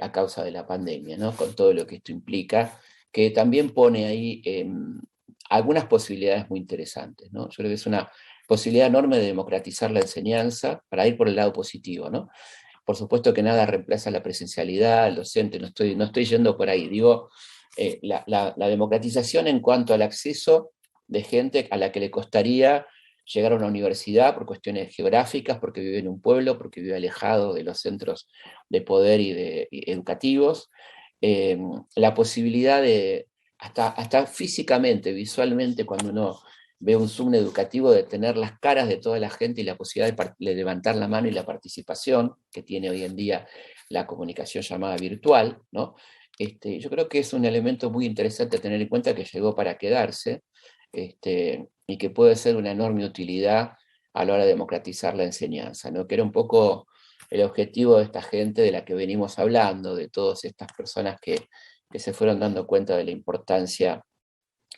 a causa de la pandemia, ¿no? Con todo lo que esto implica, que también pone ahí algunas posibilidades muy interesantes, ¿no? Yo creo que es una posibilidad enorme de democratizar la enseñanza para ir por el lado positivo, ¿no? Por supuesto que nada reemplaza la presencialidad, el docente, no estoy yendo por ahí. Digo, la democratización en cuanto al acceso de gente a la que le costaría llegar a una universidad por cuestiones geográficas, porque vive en un pueblo, porque vive alejado de los centros de poder y educativos. La posibilidad de, hasta físicamente, visualmente, cuando uno ve un Zoom educativo, de tener las caras de toda la gente y la posibilidad de levantar la mano y la participación que tiene hoy en día la comunicación llamada virtual, ¿no? Yo creo que es un elemento muy interesante a tener en cuenta que llegó para quedarse, y que puede ser una enorme utilidad a la hora de democratizar la enseñanza, ¿no? Que era un poco el objetivo de esta gente de la que venimos hablando, de todas estas personas que se fueron dando cuenta de la importancia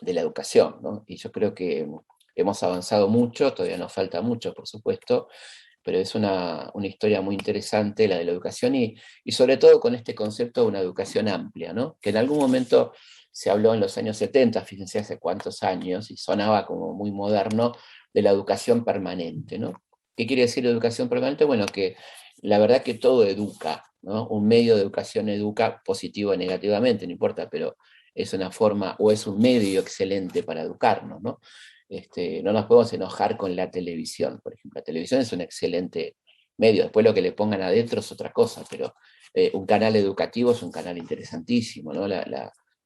de la educación, ¿no? Y yo creo que hemos avanzado mucho, todavía nos falta mucho, por supuesto, pero es una historia muy interesante la de la educación y sobre todo con este concepto de una educación amplia, ¿no? Que en algún momento se habló en los años 70, fíjense hace cuántos años, y sonaba como muy moderno, de la educación permanente, ¿no? ¿Qué quiere decir educación permanente? Bueno, que la verdad que todo educa, ¿no? Un medio de educación educa positivo o negativamente, no importa, pero es una forma o es un medio excelente para educarnos, ¿no? No nos podemos enojar con la televisión, por ejemplo. La televisión es un excelente medio, después lo que le pongan adentro es otra cosa, pero un canal educativo es un canal interesantísimo, ¿no?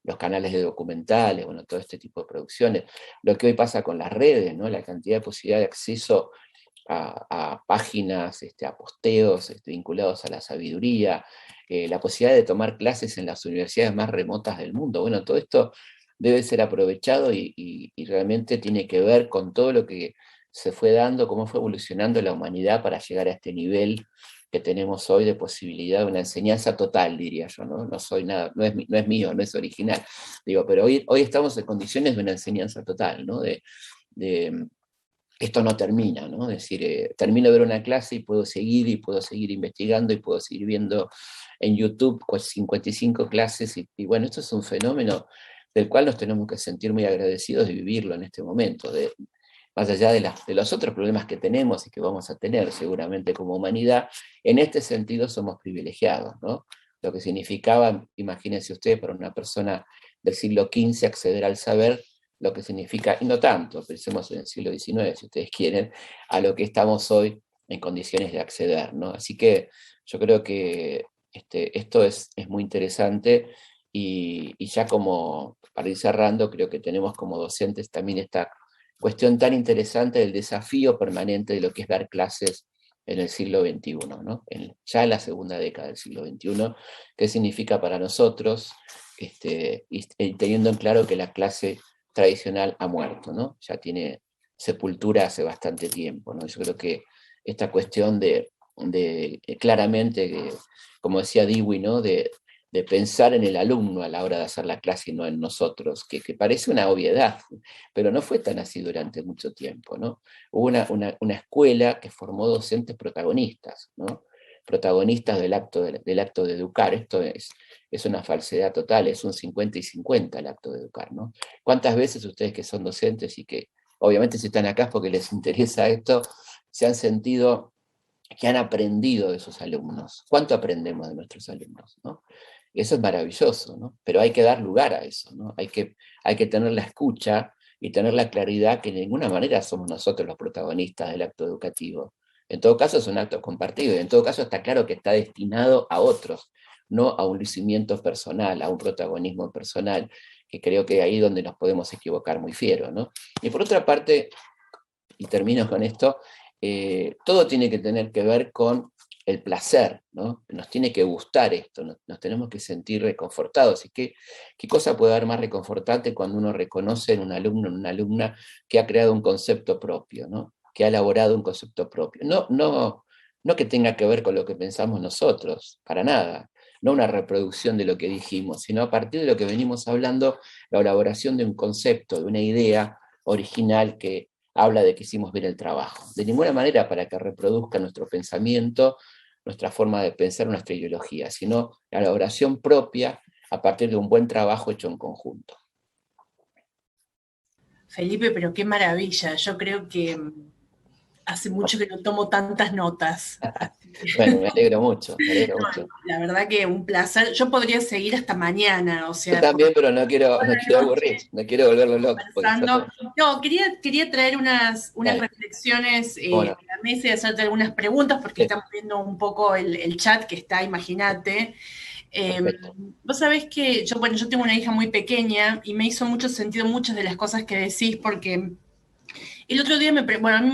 los canales de documentales, bueno, todo este tipo de producciones, lo que hoy pasa con las redes, ¿no? La cantidad de posibilidad de acceso a páginas, a posteos vinculados a la sabiduría, la posibilidad de tomar clases en las universidades más remotas del mundo. Bueno, todo esto debe ser aprovechado y realmente tiene que ver con todo lo que se fue dando, cómo fue evolucionando la humanidad para llegar a este nivel que tenemos hoy de posibilidad de una enseñanza total, diría yo, ¿no? No soy nada, no es mío, no es original. Digo, pero hoy estamos en condiciones de una enseñanza total, ¿no? De esto no termina, ¿no? Es decir, termino de ver una clase y puedo seguir investigando y puedo seguir viendo en YouTube 55 clases y bueno, esto es un fenómeno del cual nos tenemos que sentir muy agradecidos de vivirlo en este momento, más allá de los otros problemas que tenemos y que vamos a tener seguramente como humanidad, en este sentido somos privilegiados, ¿no? Lo que significaba, imagínense ustedes, para una persona del siglo XV acceder al saber, lo que significa, y no tanto, pensemos en el siglo XIX, si ustedes quieren, a lo que estamos hoy en condiciones de acceder, ¿no? Así que yo creo que esto es muy interesante y ya como para ir cerrando, creo que tenemos como docentes también esta cuestión tan interesante del desafío permanente de lo que es dar clases en el siglo XXI, ¿no? Ya en la segunda década del siglo XXI, qué significa para nosotros, y teniendo en claro que la clase tradicional ha muerto, ¿no? Ya tiene sepultura hace bastante tiempo, ¿no? Yo creo que esta cuestión de claramente, como decía Dewey, ¿no? De pensar en el alumno a la hora de hacer la clase y no en nosotros, que parece una obviedad, pero no fue tan así durante mucho tiempo, ¿no? Hubo una escuela que formó docentes protagonistas, ¿no? Protagonistas del acto de educar. Esto es una falsedad total, es un 50 y 50 el acto de educar, ¿no? ¿Cuántas veces ustedes que son docentes y que obviamente si están acá porque les interesa esto, se han sentido que han aprendido de sus alumnos? ¿Cuánto aprendemos de nuestros alumnos, ¿no? Eso es maravilloso, ¿no? Pero hay que dar lugar a eso, ¿no? Hay que tener la escucha y tener la claridad que de ninguna manera somos nosotros los protagonistas del acto educativo. En todo caso es un acto compartido y en todo caso está claro que está destinado a otros, no a un lucimiento personal, a un protagonismo personal, que creo que ahí es donde nos podemos equivocar muy fiero, ¿no? Y por otra parte, y termino con esto, todo tiene que tener que ver con el placer, ¿no? Nos tiene que gustar esto, nos tenemos que sentir reconfortados. ¿Y qué cosa puede haber más reconfortante cuando uno reconoce en un alumno, en una alumna, que ha creado un concepto propio, ¿no? Que ha elaborado un concepto propio? No que tenga que ver con lo que pensamos nosotros, para nada. No una reproducción de lo que dijimos, sino a partir de lo que venimos hablando, la elaboración de un concepto, de una idea original que habla de que hicimos bien el trabajo. De ninguna manera para que reproduzca nuestro pensamiento, nuestra forma de pensar, nuestra ideología, sino la elaboración propia a partir de un buen trabajo hecho en conjunto. Felipe, pero qué maravilla. Yo creo que hace mucho que no tomo tantas notas. Bueno, me alegro mucho, me alegro mucho. La verdad que un placer. Yo podría seguir hasta mañana, o Yo sea, también, pero toda no la quiero aburrir, noche no quiero volverlo loco. conversando. No, quería traer unas Dale, reflexiones bueno, a la mesa y hacerte algunas preguntas, porque sí, estamos viendo un poco el chat que está, imagínate. Eh, perfecto. Vos sabés que yo, bueno, yo tengo una hija muy pequeña y me hizo mucho sentido muchas de las cosas que decís, porque el otro día, bueno, a mí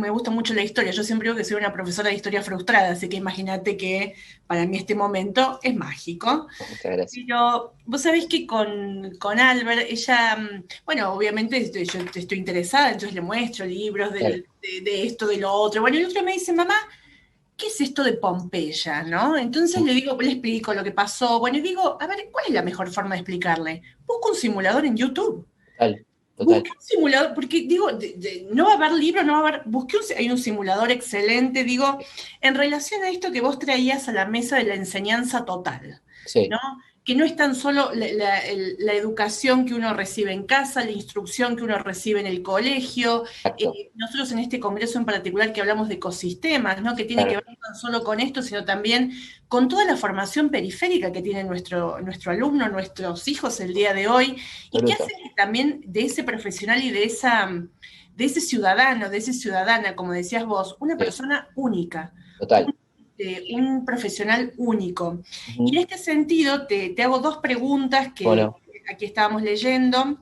me gusta mucho la historia. Yo siempre digo que soy una profesora de historia frustrada, así que imagínate que para mí este momento es mágico. Muchas gracias. Pero vos sabés que con Albert, ella, bueno, obviamente yo estoy interesada, entonces le muestro libros Dale, de esto, de lo otro. Bueno, el otro me dice, mamá, ¿qué es esto de Pompeya, no? Entonces le digo, le explico lo que pasó. Bueno, y digo, a ver, ¿cuál es la mejor forma de explicarle? Busco un simulador en YouTube. total, total. Busqué un simulador, porque digo, no va a haber libro, no va a haber, hay un simulador excelente, digo, en relación a esto que vos traías a la mesa de la enseñanza total, Sí, ¿no? Que no es tan solo la educación que uno recibe en casa, la instrucción que uno recibe en el colegio. exacto, Nosotros en este congreso en particular que hablamos de ecosistemas, ¿no? Que tiene que claro, ver no tan solo con esto, sino también con toda la formación periférica que tiene nuestro alumno, nuestros hijos el día de hoy, y que hace absoluto, que también de ese profesional y de ese ciudadano, de esa ciudadana, como decías vos, una sí, persona única, total. un profesional único. Y Ujú. en este sentido te hago dos preguntas que Bueno, aquí estábamos leyendo.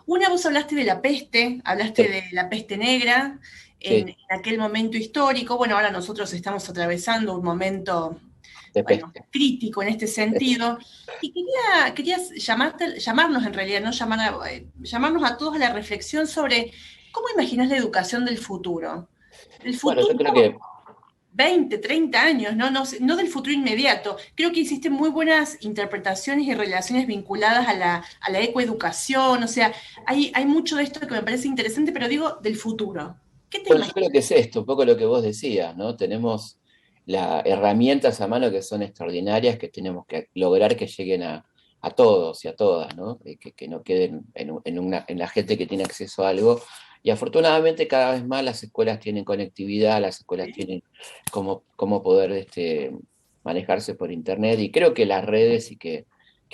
Una, vos hablaste de la peste, hablaste Sí, de la peste negra sí, en aquel momento histórico. Bueno, ahora nosotros estamos atravesando un momento, de bueno, peste. crítico en este sentido. Y querías llamarnos en realidad, ¿no? Llamarnos a todos a la reflexión sobre cómo imaginas la educación del futuro. Del Bueno, yo futuro creo que 20, 30 años, ¿no? No, no del futuro inmediato. Creo que hiciste muy buenas interpretaciones y relaciones vinculadas a la ecoeducación, o sea, hay mucho de esto que me parece interesante, pero digo del futuro. ¿Qué te Bueno, yo creo imaginas? que es esto, un poco lo que vos decías, ¿no? Tenemos las herramientas a mano que son extraordinarias, que tenemos que lograr que lleguen a todos y a todas, ¿no? Y que no queden en la gente que tiene acceso a algo. Y afortunadamente cada vez más las escuelas tienen conectividad, las escuelas tienen cómo poder manejarse por Internet. Y creo que las redes que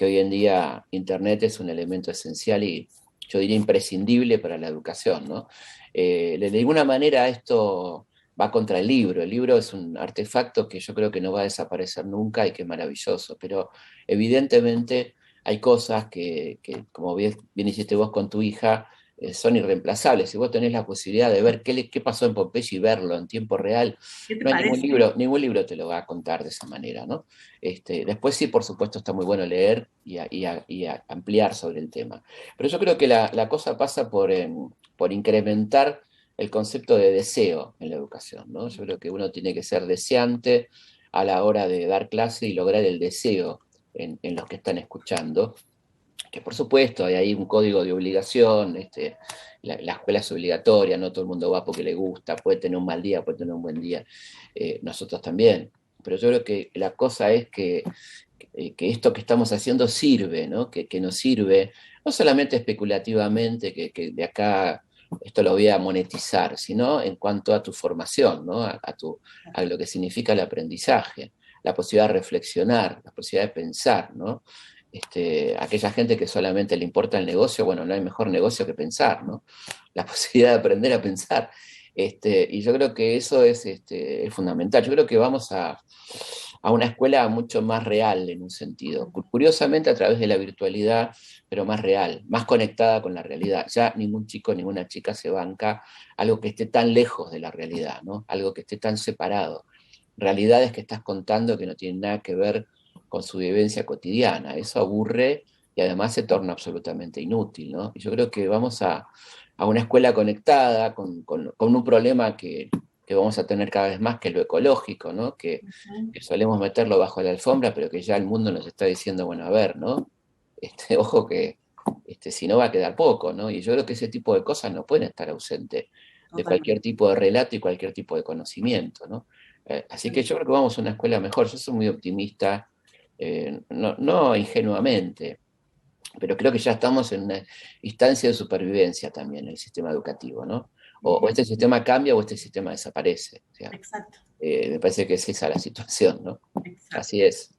hoy en día Internet es un elemento esencial y yo diría imprescindible para la educación, ¿no? De ninguna manera esto va contra el libro. El libro es un artefacto que yo creo que no va a desaparecer nunca y que es maravilloso, pero evidentemente hay cosas que como bien hiciste vos con tu hija, son irreemplazables. Si vos tenés la posibilidad de ver qué pasó en Pompeya y verlo en tiempo real, ¿Qué te no hay parece? ningún libro te lo va a contar de esa manera, ¿no? Después sí, por supuesto, está muy bueno leer y ampliar sobre el tema. Pero yo creo que la cosa pasa por incrementar el concepto de deseo en la educación, ¿no? Yo creo que uno tiene que ser deseante a la hora de dar clase y lograr el deseo en los que están escuchando, que por supuesto hay ahí un código de obligación, la escuela es obligatoria, no todo el mundo va porque le gusta, puede tener un mal día, puede tener un buen día, nosotros también, pero yo creo que la cosa es que esto que estamos haciendo sirve, ¿no? Que nos sirve, no solamente especulativamente, que de acá esto lo voy a monetizar, sino en cuanto a tu formación, ¿no? A lo que significa el aprendizaje, la posibilidad de reflexionar, la posibilidad de pensar, ¿no? Aquella gente que solamente le importa el negocio, bueno, no hay mejor negocio que pensar, ¿no? La posibilidad de aprender a pensar. Y yo creo que eso es fundamental. Yo creo que vamos a una escuela mucho más real en un sentido. Curiosamente a través de la virtualidad, pero más real, más conectada con la realidad. Ya ningún chico, ninguna chica se banca algo que esté tan lejos de la realidad, ¿no? Algo que esté tan separado. Realidades que estás contando que no tienen nada que ver con su vivencia cotidiana. Eso aburre y además se torna absolutamente inútil, ¿no? Y yo creo que vamos a una escuela conectada con un problema que vamos a tener cada vez más, que es lo ecológico, ¿no? Que solemos meterlo bajo la alfombra, pero que ya el mundo nos está diciendo, bueno, a ver, ¿no? Ojo que si no va a quedar poco, ¿no? Y yo creo que ese tipo de cosas no pueden estar ausentes de cualquier Totalmente. tipo de relato y cualquier tipo de conocimiento, ¿no? Así que yo creo que vamos a una escuela mejor. Yo soy muy optimista, no ingenuamente, pero creo que ya estamos en una instancia de supervivencia también en el sistema educativo, ¿no? O Ujú. este sistema cambia o este sistema desaparece. O sea, Exacto, me parece que es esa la situación, ¿no? exacto. Así es.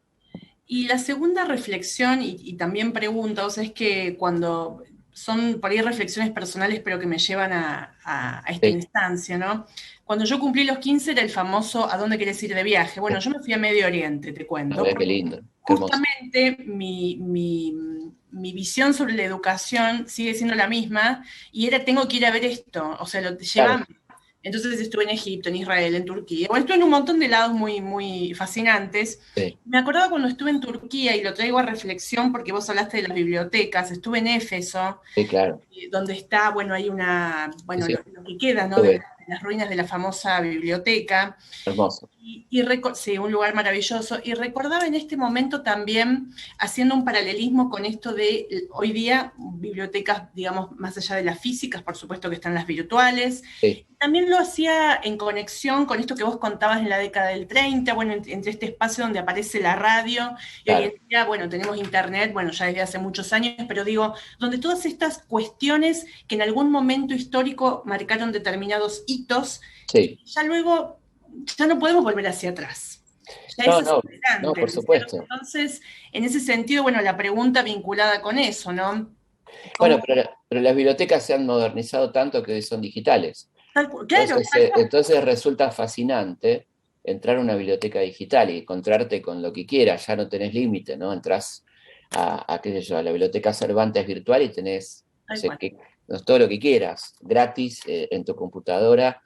Y la segunda reflexión, y también pregunta, o sea, es que cuando son por ahí reflexiones personales, pero que me llevan a esta Sí. instancia, ¿no? Cuando yo cumplí los 15 era el famoso ¿a dónde querés ir de viaje? Bueno, yo me fui a Medio Oriente, te A cuento, ver, qué porque lindo, qué hermoso. justamente mi visión sobre la educación sigue siendo la misma y era tengo que ir a ver esto, o sea, Claro, llevame. Entonces estuve en Egipto, en Israel, en Turquía. Bueno, estuve en un montón de lados muy, muy fascinantes. sí, Me acordaba cuando estuve en Turquía y lo traigo a reflexión porque vos hablaste de las bibliotecas. Estuve en Éfeso, sí, claro. donde está, bueno, hay Sí, bueno, sí, lo que queda, ¿no? estuve, De las ruinas de la famosa biblioteca. hermoso. Sí, un lugar maravilloso. Y recordaba en este momento también, haciendo un paralelismo con esto de hoy día, bibliotecas, digamos, más allá de las físicas, por supuesto que están las virtuales. Sí, También lo hacía en conexión con esto que vos contabas en la década del 30, bueno, entre este espacio donde aparece la radio y hoy en claro, día, bueno, tenemos internet, bueno, ya desde hace muchos años, pero digo, donde todas estas cuestiones que en algún momento histórico marcaron determinados hitos y sí. ya luego ya no podemos volver hacia atrás. Ya es No, hacia no, no, adelante, por ¿no es cierto? supuesto. Entonces, en ese sentido, bueno, la pregunta vinculada con eso, ¿no? Bueno, ¿Cómo, pero las bibliotecas se han modernizado tanto que hoy son digitales. claro, Entonces resulta fascinante entrar a una biblioteca digital y encontrarte con lo que quieras, ya no tenés límite, ¿no? Entrás qué sé yo, a la biblioteca Cervantes virtual y tenés no Tal sé, cual. todo lo que quieras, gratis, en tu computadora,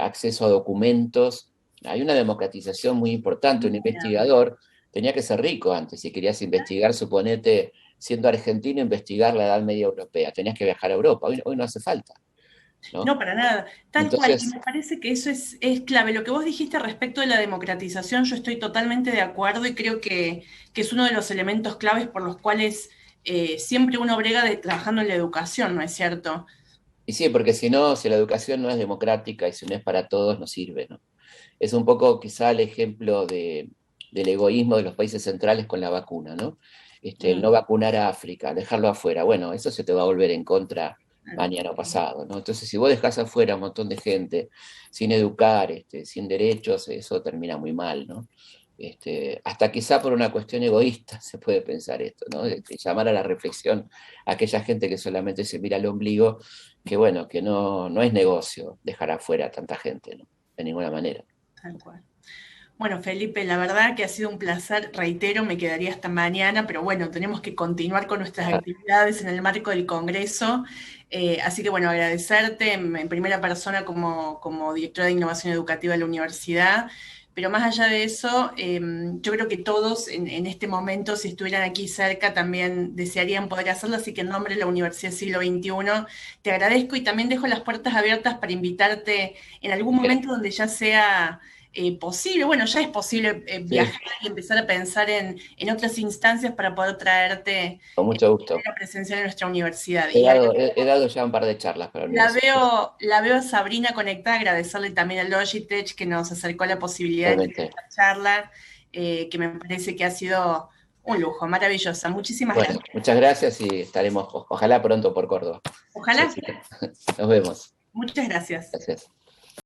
acceso a documentos. Hay una democratización muy importante. Un investigador tenía que ser rico antes. Si querías investigar, suponete, siendo argentino, investigar la Edad Media Europea, tenías que viajar a Europa. Hoy no hace falta, ¿no? No, para nada. Tal cual. Y Entonces, me parece que eso es clave. Lo que vos dijiste respecto de la democratización, yo estoy totalmente de acuerdo y creo que es uno de los elementos claves por los cuales siempre uno brega trabajando en la educación, ¿no es cierto? y sí, porque si no, si la educación no es democrática y si no es para todos, no sirve, ¿no? Es un poco quizá el ejemplo del egoísmo de los países centrales con la vacuna, ¿no? El no Mm, vacunar a África, dejarlo afuera, bueno, eso se te va a volver en contra mañana o pasado, ¿no? Entonces, si vos dejás afuera a un montón de gente sin educar, sin derechos, eso termina muy mal, ¿no? Hasta quizá por una cuestión egoísta se puede pensar esto, ¿no? Llamar a la reflexión a aquella gente que solamente se mira al ombligo, que bueno, que no es negocio dejar afuera a tanta gente, ¿no? De ninguna manera. tal cual. Bueno, Felipe, la verdad que ha sido un placer, reitero, me quedaría hasta mañana, pero bueno, tenemos que continuar con nuestras actividades en el marco del Congreso. Así que bueno, agradecerte en primera persona como directora de Innovación Educativa de la universidad. Pero más allá de eso, yo creo que todos en este momento, si estuvieran aquí cerca, también desearían poder hacerlo. Así que en nombre de la Universidad Siglo XXI, te agradezco y también dejo las puertas abiertas para invitarte en algún Bien, momento donde ya sea posible, bueno, ya es posible sí, viajar y empezar a pensar en otras instancias para poder traerte con mucho gusto. la presencia de nuestra universidad. He Y dado, he dado ya un par de charlas para la universidad. la veo a Sabrina conectada, agradecerle también a Logitech que nos acercó la posibilidad de tener Realmente. esta charla, que me parece que ha sido un lujo, maravillosa. Muchísimas Bueno, gracias. muchas gracias y estaremos, ojalá pronto por Córdoba. Ojalá. Jessica. Nos vemos. Muchas gracias. Gracias.